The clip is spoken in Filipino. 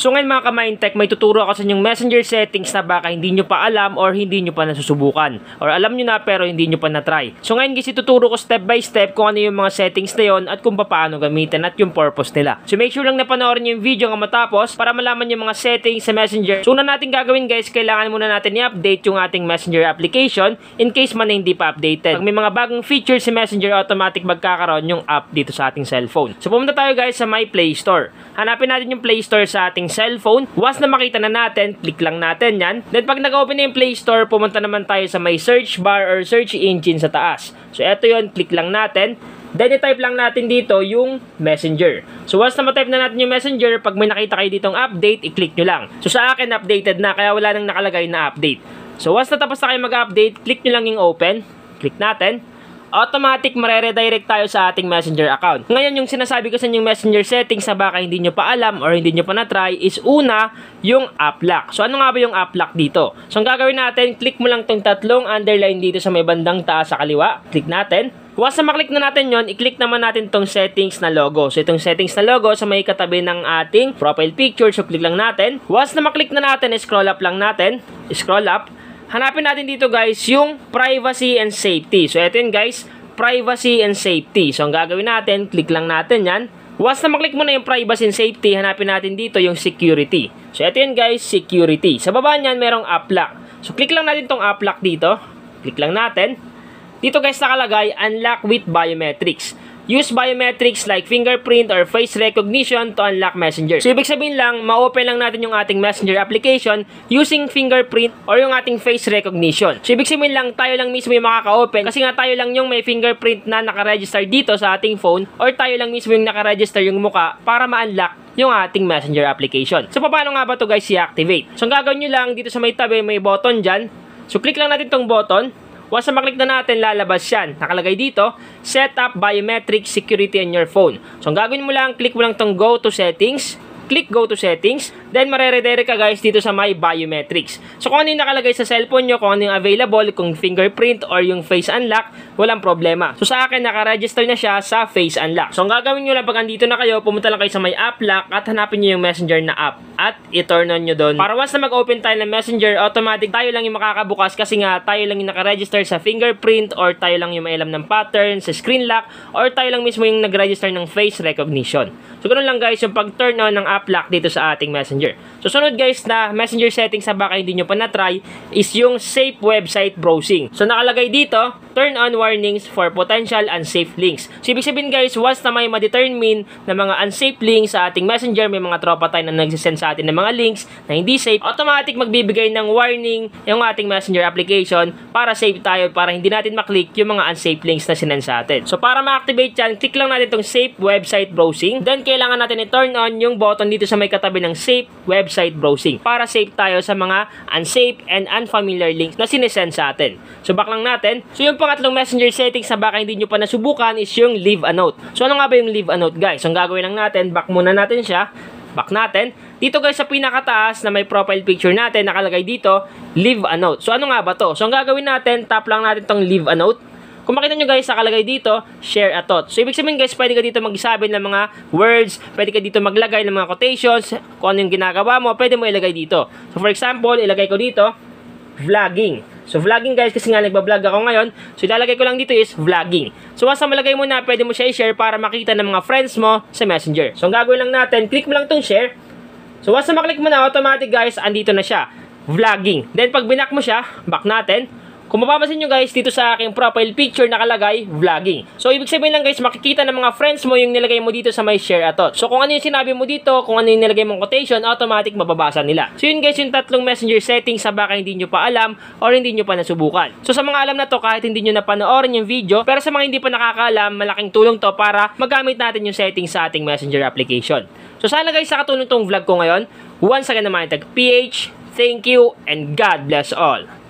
So ngayon mga ka-Mindtech, may tuturo ako sa inyong messenger settings na baka hindi nyo pa alam or hindi nyo pa nasusubukan. Or alam nyo na pero hindi nyo pa na-try. So ngayon guys, ituturo ko step by step kung ano yung mga settings na yon at kung paano gamitin at yung purpose nila. So make sure lang na panoorin nyo yung video nga matapos para malaman yung mga settings sa messenger. So una natin gagawin guys, kailangan muna natin i-update yung ating messenger application in case man na hindi pa updated. Pag may mga bagong features si messenger, automatic magkakaroon yung app dito sa ating cellphone. So pumunta tayo guys sa My Play Store. Hanapin natin yung Play Store sa ating cellphone. Once na makita na natin, click lang natin yan. Then pag nag-open na yung Play Store, pumunta naman tayo sa may search bar or search engine sa taas. So eto yun, click lang natin. Then i-type lang natin dito yung Messenger. So once na ma-type na natin yung Messenger, pag may nakita kayo ditong update, i-click nyo lang. So sa akin, updated na, kaya wala nang nakalagay na update. So once na tapos na kayo mag-update, click nyo lang yung open. Click natin. Automatic mare-redirect tayo sa ating messenger account. Ngayon yung sinasabi ko sa inyong messenger settings na baka hindi nyo pa alam or hindi nyo pa na-try is una, yung app lock. So ano nga ba yung app lock dito? So ang gagawin natin, click mo lang tong tatlong underline dito sa may bandang taas sa kaliwa. Click natin. Once na maklik na natin yon, i-click naman natin tong settings na logo. So itong settings na logo sa may katabi ng ating profile picture. So click lang natin. Once na maklik na natin, scroll up lang natin. Scroll up. Hanapin natin dito guys yung privacy and safety. So ito yun guys, privacy and safety. So ang gagawin natin, click lang natin yan. Once na maklik mo na yung privacy and safety, hanapin natin dito yung security. So ito yun guys, security. Sa baba niyan, merong app lock. So click lang natin tong app lock dito. Click lang natin. Dito guys nakalagay, unlock with biometrics. Use biometrics like fingerprint or face recognition to unlock Messenger. So, ibig sabihin lang, ma-open lang natin yung ating Messenger application using fingerprint or yung ating face recognition. So, ibig sabihin lang, tayo lang mismo yung makaka-open kasi nga tayo lang yung may fingerprint na nakaregister dito sa ating phone or tayo lang mismo yung nakaregister yung muka para ma-unlock yung ating Messenger application. So, paano nga ba to guys i-activate? So, ang gagawin nyo lang, dito sa may tabi, may button dyan. So, click lang natin tong button. Once na maklik na natin, lalabas yan. Nakalagay dito, set up biometric security on your phone. So, ang gagawin mo lang, click mo lang tong go to settings. Click go to settings. Then, mare-redirect ka guys dito sa my biometrics. So, kung ano yung nakalagay sa cellphone nyo, kung ano yung available, kung fingerprint or yung face unlock, walang problema. So, sa akin, nakaregister na siya sa face unlock. So, ang gagawin nyo lang pag andito na kayo, pumunta lang kayo sa my app lock at hanapin nyo yung messenger na app. At i-turn on nyo doon. Para once na mag-open tayo ng messenger, automatic tayo lang yung makakabukas kasi nga tayo lang yung nakaregister sa fingerprint or tayo lang yung may alam ng pattern, sa screen lock, or tayo lang mismo yung nag-register ng face recognition. So, ganun lang guys yung pag-turn on ng app lock dito sa ating messenger. So, sunod guys na messenger settings na baka hindi nyo pa na-try is yung safe website browsing. So, nakalagay dito, turn on warnings for potential unsafe links. So, ibig sabihin guys, once na may ma-determine na mga unsafe links sa ating messenger, may mga tropa tayo na nagsisend sa atin ng mga links na hindi safe, automatic magbibigay ng warning yung ating messenger application para safe tayo, para hindi natin maklik yung mga unsafe links na sinend sa atin. So, para ma-activate yan, click lang natin itong safe website browsing. Then, kailangan natin i-turn on yung button dito sa may katabi ng safe website browsing para safe tayo sa mga unsafe and unfamiliar links na sinesend sa atin. So, back lang natin. So, yung pangatlong messenger settings na baka hindi nyo pa nasubukan is yung leave a note. So, ano nga ba yung leave a note guys? So, ang gagawin lang natin, back muna natin siya. Back natin. Dito guys sa pinakataas na may profile picture natin, nakalagay dito, leave a note. So, ano nga ba to? So, ang gagawin natin, tap lang natin tong leave a note. Kung makita nyo guys, nakalagay dito, share a thought. So, ibig sabihin guys, pwede ka dito magsabi ng mga words, pwede ka dito maglagay ng mga quotations, kung ano yung ginagawa mo, pwede mo ilagay dito. So, for example, ilagay ko dito, vlogging. So, vlogging guys, kasi nga nagbablog ako ngayon, so ilalagay ko lang dito is vlogging. So, once na malagay mo na, pwede mo siya i-share para makita ng mga friends mo sa messenger. So, ang gagawin lang natin, click mo lang itong share. So, once na maklik mo na, automatic guys, andito na siya, vlogging. Then, pag binak mo siya, back natin. Kung mapapansin nyo guys, dito sa aking profile picture nakalagay, vlogging. So, ibig sabihin lang guys, makikita ng mga friends mo yung nilagay mo dito sa may share a thought. So, kung ano yung sinabi mo dito, kung ano yung nilagay mong quotation, automatic mababasa nila. So, yun guys, yung tatlong messenger settings sa baka hindi nyo pa alam or hindi nyo pa nasubukan. So, sa mga alam na to, kahit hindi nyo na panoorin yung video, pero sa mga hindi pa nakakaalam, malaking tulong to para magamit natin yung settings sa ating messenger application. So, sana guys, sa katulong tong vlog ko ngayon. Once again naman, Mindtech PH, thank you, and God bless all.